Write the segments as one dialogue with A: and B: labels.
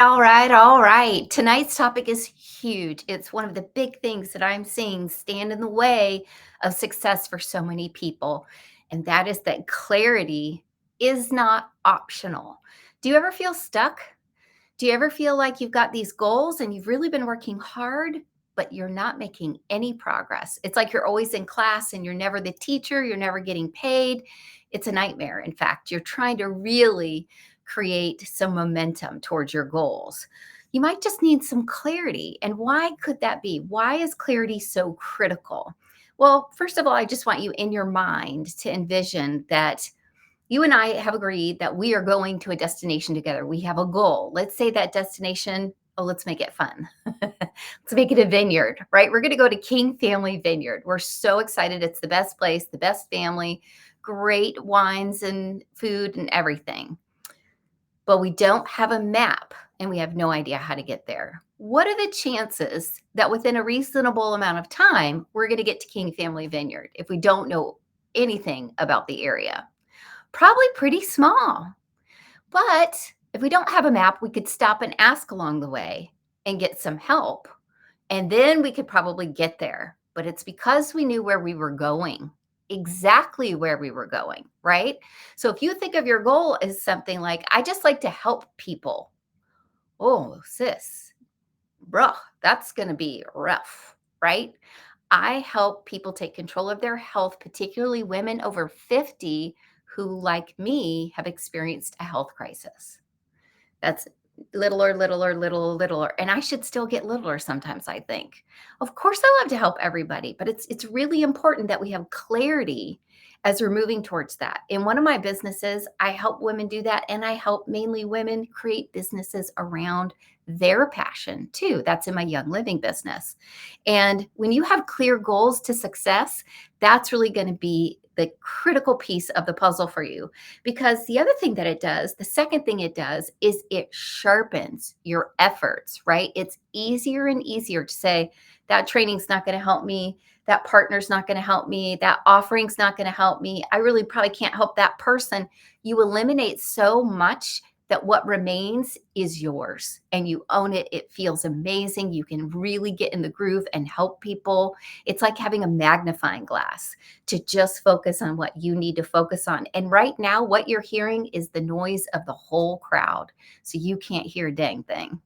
A: All right, all right. Tonight's topic is huge. It's one of the big things that I'm seeing stand in the way of success for so many people. And that is that clarity is not optional. Do you ever feel stuck? Do you ever feel like you've got these goals and you've really been working hard, but you're not making any progress? It's like you're always in class and you're never the teacher, you're never getting paid. It's a nightmare. In fact, you're trying to really create some momentum towards your goals. You might just need some clarity. And why could that be? Why is clarity so critical? Well, first of all, I just want you in your mind to envision that you and I have agreed that we are going to a destination together. We have a goal. Let's say that destination, oh, let's make it fun. Let's make it a vineyard, right? We're going to go to King Family Vineyard. We're so excited. It's the best place, the best family, great wines and food and everything. But we don't have a map and we have no idea how to get there. What are the chances that within a reasonable amount of time, we're going to get to King Family Vineyard if we don't know anything about the area? Probably pretty small. But if we don't have a map, we could stop and ask along the way and get some help. And then we could probably get there. But it's because we knew where we were going, exactly where we were going, right? So if you think of your goal as something like, I just like to help people. Oh, sis, bruh, that's going to be rough, right? I help people take control of their health, particularly women over 50 who, like me, have experienced a health crisis. That's littler, littler, little, littler. And I should still get littler sometimes, I think. Of course, I love to help everybody, but it's really important that we have clarity as we're moving towards that. In one of my businesses, I help women do that. And I help mainly women create businesses around their passion too. That's in my Young Living business. And when you have clear goals to success, that's really going to be the critical piece of the puzzle for you. Because the other thing that it does, the second thing it does is it sharpens your efforts, right? It's easier and easier to say, that training's not going to help me. That partner's not going to help me. That offering's not going to help me. I really probably can't help that person. You eliminate so much that what remains is yours and you own it. It feels amazing. You can really get in the groove and help people. It's like having a magnifying glass to just focus on what you need to focus on. And right now, what you're hearing is the noise of the whole crowd. So you can't hear a dang thing.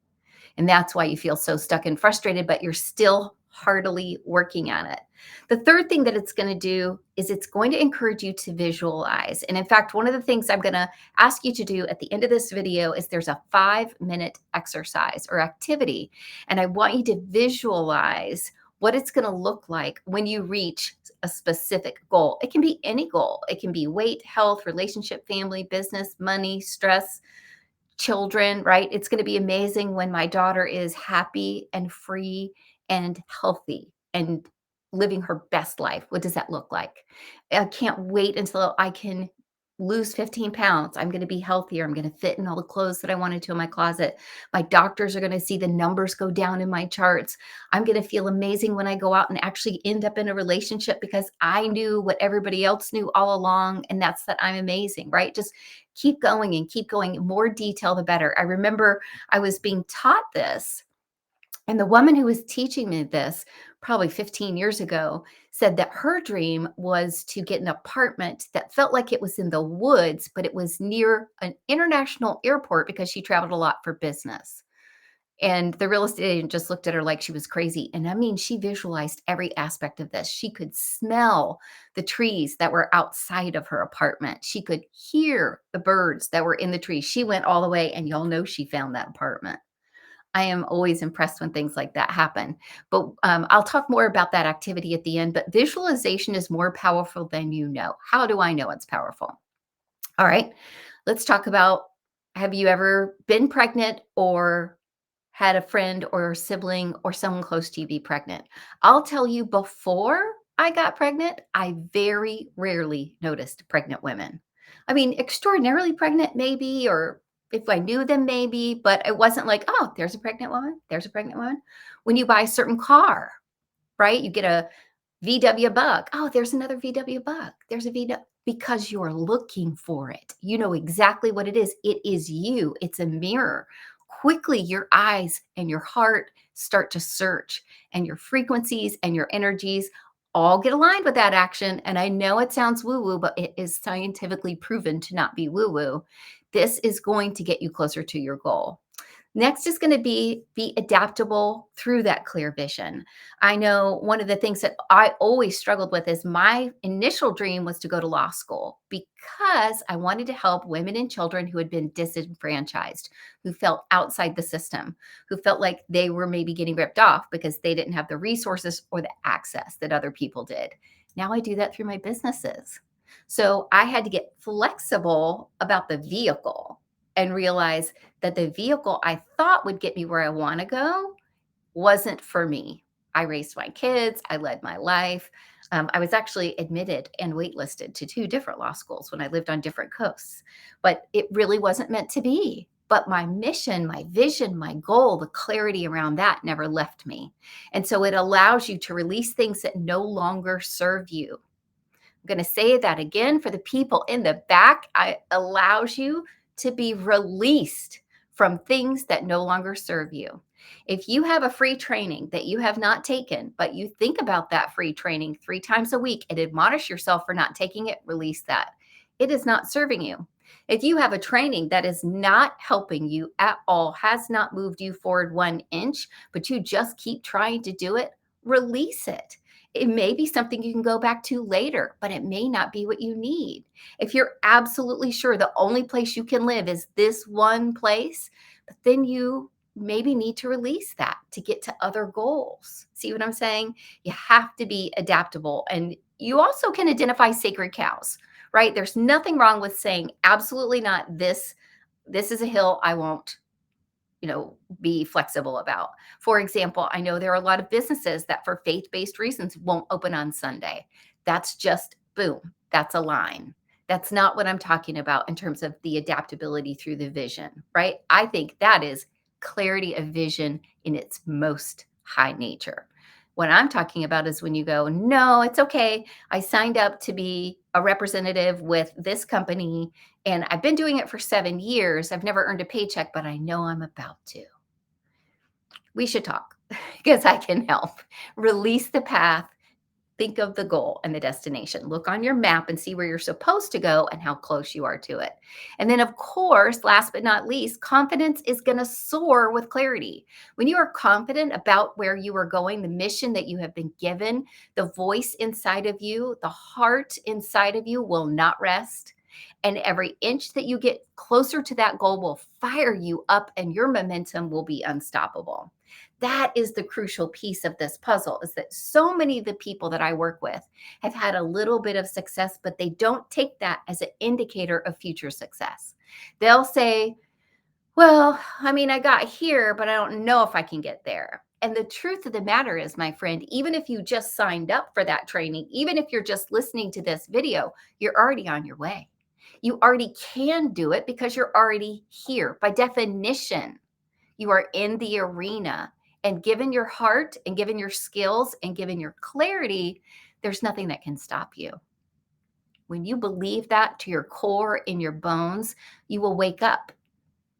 A: And that's why you feel so stuck and frustrated, but you're still heartily working on it. The third thing that it's going to do is it's going to encourage you to visualize. And in fact, one of the things I'm going to ask you to do at the end of this video is there's a 5-minute exercise or activity. And I want you to visualize what it's going to look like when you reach a specific goal. It can be any goal. It can be weight, health, relationship, family, business, money, stress, children, right? It's going to be amazing when my daughter is happy and free and healthy and living her best life. What does that look like? I can't wait until I can lose 15 pounds. I'm going to be healthier. I'm going to fit in all the clothes that I wanted to in my closet. My doctors are going to see the numbers go down in my charts. I'm going to feel amazing when I go out and actually end up in a relationship because I knew what everybody else knew all along. And that's that I'm amazing, right? Just keep going and keep going. More detail, the better. I remember I was being taught this, and the woman who was teaching me this probably 15 years ago said that her dream was to get an apartment that felt like it was in the woods, but it was near an international airport because she traveled a lot for business. And the real estate agent just looked at her like she was crazy. And I mean, she visualized every aspect of this. She could smell the trees that were outside of her apartment. She could hear the birds that were in the trees. She went all the way, and y'all know she found that apartment. I am always impressed when things like that happen. But I'll talk more about that activity at the end. But visualization is more powerful than you know. How do I know it's powerful? All right, let's talk about, have you ever been pregnant or had a friend or a sibling or someone close to you be pregnant? I'll tell you, before I got pregnant, I very rarely noticed pregnant women. I mean, extraordinarily pregnant, maybe, or if I knew them, maybe, but it wasn't like, oh, there's a pregnant woman. There's a pregnant woman. When you buy a certain car, right? You get a VW Bug. Oh, there's another VW Bug. There's a VW, because you're looking for it. You know exactly what it is. It is you. It's a mirror. quickly your eyes and your heart start to search, and your frequencies and your energies all get aligned with that action. And I know it sounds woo woo, but it is scientifically proven to not be woo woo. This is going to get you closer to your goal. Next is going to be adaptable through that clear vision. I know one of the things that I always struggled with is my initial dream was to go to law school because I wanted to help women and children who had been disenfranchised, who felt outside the system, who felt like they were maybe getting ripped off because they didn't have the resources or the access that other people did. Now I do that through my businesses. So I had to get flexible about the vehicle and realize that the vehicle I thought would get me where I want to go wasn't for me. I raised my kids, I led my life. I was actually admitted and waitlisted to two different law schools when I lived on different coasts, but it really wasn't meant to be. But my mission, my vision, my goal, the clarity around that never left me. And so it allows you to release things that no longer serve you. I'm going to say that again for the people in the back. It allows you to be released from things that no longer serve you. If you have a free training that you have not taken, but you think about that free training 3 times a week and admonish yourself for not taking it, release that. It is not serving you. If you have a training that is not helping you at all, has not moved you forward 1 inch, but you just keep trying to do it, release it. It may be something you can go back to later, but it may not be what you need. If you're absolutely sure the only place you can live is this one place, but then you maybe need to release that to get to other goals. See what I'm saying? You have to be adaptable. And you also can identify sacred cows, right? There's nothing wrong with saying, absolutely not this. This is a hill I won't be flexible about. For example, I know there are a lot of businesses that for faith-based reasons won't open on Sunday. That's just boom, that's a line. That's not what I'm talking about in terms of the adaptability through the vision, right? I think that is clarity of vision in its most high nature. What I'm talking about is when you go, no, it's okay. I signed up to be a representative with this company and I've been doing it for 7 years. I've never earned a paycheck, but I know I'm about to. We should talk because I can help. Release the path. Think of the goal and the destination. Look on your map and see where you're supposed to go and how close you are to it. And then, of course, last but not least, confidence is going to soar with clarity. When you are confident about where you are going, the mission that you have been given, the voice inside of you, the heart inside of you will not rest. And every inch that you get closer to that goal will fire you up and your momentum will be unstoppable. That is the crucial piece of this puzzle, is that so many of the people that I work with have had a little bit of success, but they don't take that as an indicator of future success. They'll say, well, I mean, I got here, but I don't know if I can get there. And the truth of the matter is, my friend, even if you just signed up for that training, even if you're just listening to this video, you're already on your way. You already can do it because you're already here. By definition, you are in the arena. And given your heart and given your skills and given your clarity, there's nothing that can stop you. When you believe that to your core, in your bones, you will wake up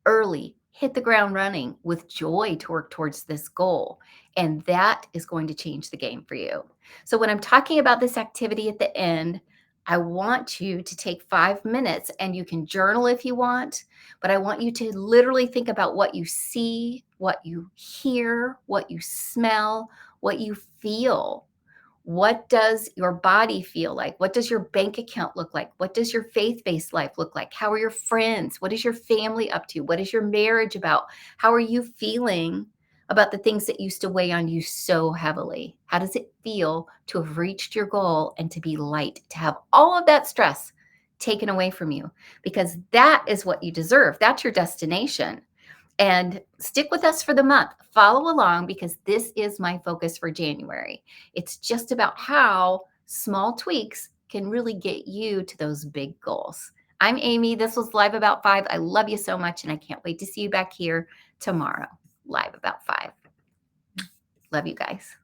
A: early, hit the ground running with joy to work towards this goal. And that is going to change the game for you. So, when I'm talking about this activity at the end, I want you to take 5 minutes and you can journal if you want, but I want you to literally think about what you see, what you hear, what you smell, what you feel. What does your body feel like? What does your bank account look like? What does your faith-based life look like? How are your friends? What is your family up to? What is your marriage about? How are you feeling about the things that used to weigh on you so heavily? How does it feel to have reached your goal and to be light, to have all of that stress taken away from you? Because that is what you deserve. That's your destination. And stick with us for the month. Follow along because this is my focus for January. It's just about how small tweaks can really get you to those big goals. I'm Amy. This was Live About 5. I love you so much, and I can't wait to see you back here tomorrow. Live About 5. Love you guys.